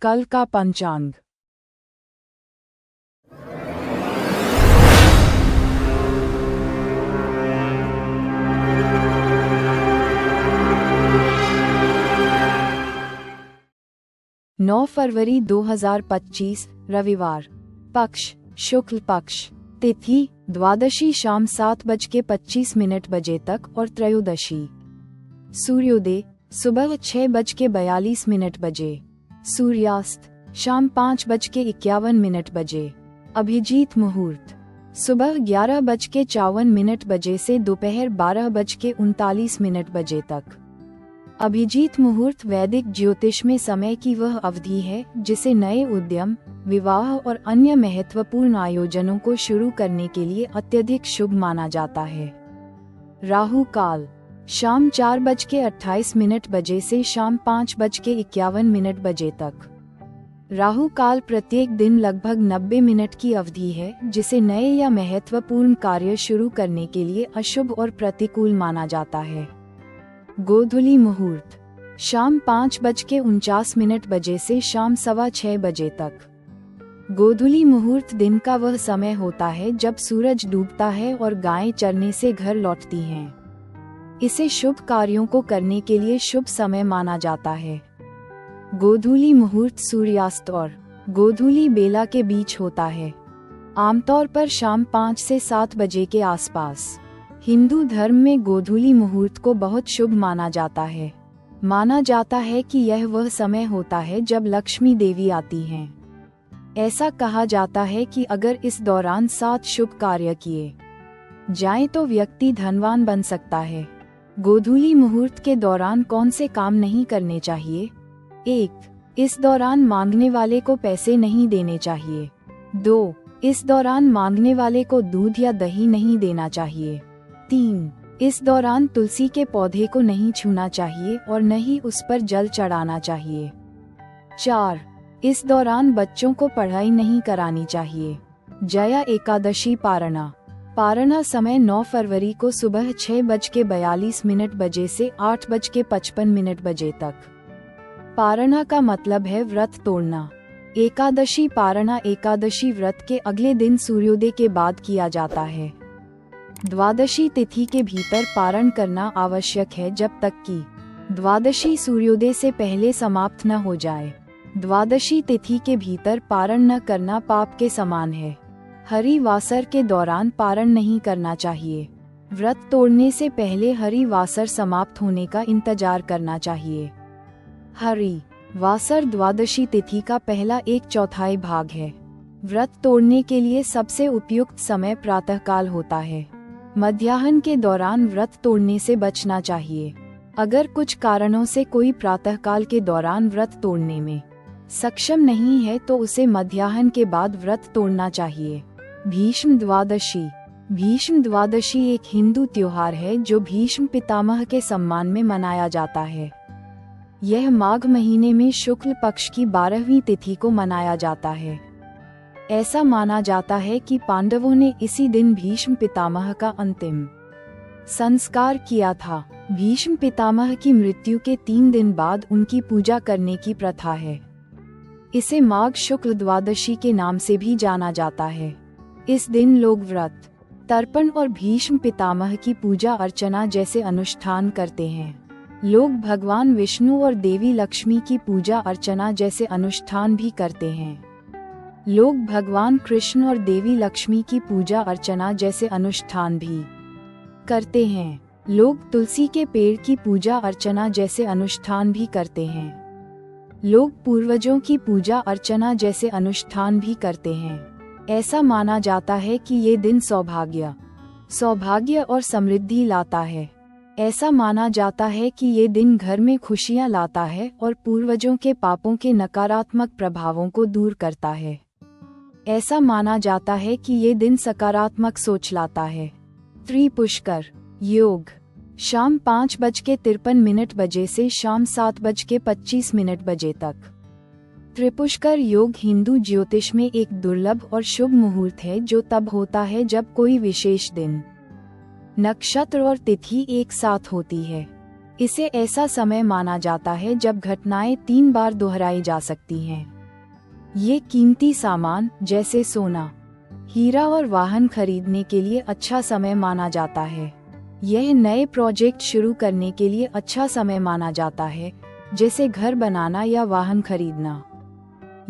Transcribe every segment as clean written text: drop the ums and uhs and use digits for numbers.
कल का पंचांग। नौ फरवरी 2025 रविवार। पक्ष शुक्ल पक्ष। तिथि द्वादशी शाम 7:25 बजे तक और त्रयोदशी। सूर्योदय सुबह 6:42 बजे। सूर्यास्त शाम 5:51 बजे। अभिजीत मुहूर्त सुबह 11:54 बजे से दोपहर 12:39 बजे तक। अभिजीत मुहूर्त वैदिक ज्योतिष में समय की वह अवधि है जिसे नए उद्यम, विवाह और अन्य महत्वपूर्ण आयोजनों को शुरू करने के लिए अत्यधिक शुभ माना जाता है। राहु काल शाम 4:28 बजे से शाम 5:51 बजे तक। राहु काल प्रत्येक दिन लगभग 90 मिनट की अवधि है जिसे नए या महत्वपूर्ण कार्य शुरू करने के लिए अशुभ और प्रतिकूल माना जाता है। गोधूली मुहूर्त शाम 5:49 बजे से शाम 6:15 बजे तक। गोधूली मुहूर्त दिन का वह समय होता है जब सूरज डूबता है और गायें चरने से घर लौटती हैं। इसे शुभ कार्यों को करने के लिए शुभ समय माना जाता है। गोधूली मुहूर्त सूर्यास्त और गोधूली बेला के बीच होता है, आमतौर पर शाम 5 से 7 बजे के आसपास। हिंदू धर्म में गोधूली मुहूर्त को बहुत शुभ माना जाता है। माना जाता है कि यह वह समय होता है जब लक्ष्मी देवी आती हैं। ऐसा कहा जाता है कि अगर इस दौरान 7 शुभ कार्य किए जाएं तो व्यक्ति धनवान बन सकता है। गोधूली मुहूर्त के दौरान कौन से काम नहीं करने चाहिए? 1. इस दौरान मांगने वाले को पैसे नहीं देने चाहिए। 2. इस दौरान मांगने वाले को दूध या दही नहीं देना चाहिए। 3. इस दौरान तुलसी के पौधे को नहीं छूना चाहिए और न ही उस पर जल चढ़ाना चाहिए। 4. इस दौरान बच्चों को पढ़ाई नहीं करानी चाहिए। जया एकादशी पारणा। पारणा समय 9 फरवरी को सुबह 6:42 बजे से 8:55 बजे तक। पारणा का मतलब है व्रत तोड़ना। एकादशी पारणा एकादशी व्रत के अगले दिन सूर्योदय के बाद किया जाता है। द्वादशी तिथि के भीतर पारण करना आवश्यक है जब तक कि द्वादशी सूर्योदय से पहले समाप्त न हो जाए। द्वादशी तिथि के भीतर पारण न करना पाप के समान है। हरिवासर के दौरान पारण नहीं करना चाहिए। व्रत तोड़ने से पहले हरिवासर समाप्त होने का इंतजार करना चाहिए। हरिवासर द्वादशी तिथि का पहला 1/4 भाग है। व्रत तोड़ने के लिए सबसे उपयुक्त समय प्रातःकाल होता है। मध्याह्न के दौरान व्रत तोड़ने से बचना चाहिए। अगर कुछ कारणों से कोई प्रातःकाल के दौरान व्रत तोड़ने में सक्षम नहीं है तो उसे मध्याह्न के बाद व्रत तोड़ना चाहिए। भीष्म द्वादशी। भीष्म द्वादशी एक हिंदू त्योहार है जो भीष्म पितामह के सम्मान में मनाया जाता है। यह माघ महीने में शुक्ल पक्ष की 12वीं तिथि को मनाया जाता है। ऐसा माना जाता है कि पांडवों ने इसी दिन भीष्म पितामह का अंतिम संस्कार किया था। भीष्म पितामह की मृत्यु के 3 दिन बाद उनकी पूजा करने की प्रथा है। इसे माघ शुक्ल द्वादशी के नाम से भी जाना जाता है। इस दिन लोग व्रत, तर्पण और भीष्म पितामह की पूजा अर्चना जैसे अनुष्ठान करते हैं। लोग भगवान विष्णु और देवी लक्ष्मी की पूजा अर्चना जैसे अनुष्ठान भी करते हैं। लोग भगवान कृष्ण और देवी लक्ष्मी की पूजा अर्चना जैसे अनुष्ठान भी करते हैं। लोग तुलसी के पेड़ की पूजा अर्चना जैसे अनुष्ठान भी करते हैं। लोग पूर्वजों की पूजा अर्चना जैसे अनुष्ठान भी करते हैं। ऐसा माना जाता है कि ये दिन सौभाग्य और समृद्धि लाता है। ऐसा माना जाता है कि ये दिन घर में खुशियां लाता है और पूर्वजों के पापों के नकारात्मक प्रभावों को दूर करता है। ऐसा माना जाता है कि ये दिन सकारात्मक सोच लाता है। त्रिपुष्कर योग शाम 5:53 बजे से शाम 7:25 बजे तक। त्रिपुष्कर योग हिंदू ज्योतिष में एक दुर्लभ और शुभ मुहूर्त है जो तब होता है जब कोई विशेष दिन, नक्षत्र और तिथि एक साथ होती है। इसे ऐसा समय माना जाता है जब घटनाएं 3 बार दोहराई जा सकती हैं। ये कीमती सामान जैसे सोना, हीरा और वाहन खरीदने के लिए अच्छा समय माना जाता है। यह नए प्रोजेक्ट शुरू करने के लिए अच्छा समय माना जाता है, जैसे घर बनाना या वाहन खरीदना।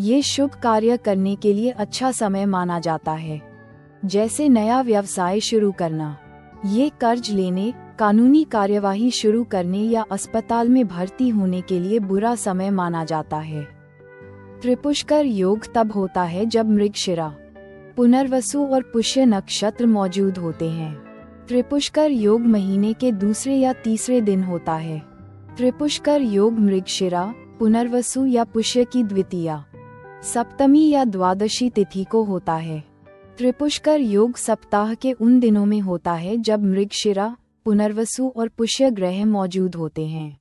ये शुभ कार्य करने के लिए अच्छा समय माना जाता है, जैसे नया व्यवसाय शुरू करना। ये कर्ज लेने, कानूनी कार्यवाही शुरू करने या अस्पताल में भर्ती होने के लिए बुरा समय माना जाता है। त्रिपुष्कर योग तब होता है जब मृगशिरा, पुनर्वसु और पुष्य नक्षत्र मौजूद होते हैं। त्रिपुष्कर योग महीने के दूसरे या तीसरे दिन होता है। त्रिपुष्कर योग मृगशिरा, पुनर्वसु या पुष्य की द्वितीया, सप्तमी या द्वादशी तिथि को होता है। त्रिपुष्कर योग सप्ताह के उन दिनों में होता है जब मृगशिरा, पुनर्वसु और पुष्य ग्रह मौजूद होते हैं।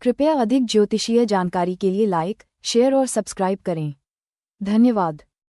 कृपया अधिक ज्योतिषीय जानकारी के लिए लाइक, शेयर और सब्सक्राइब करें। धन्यवाद।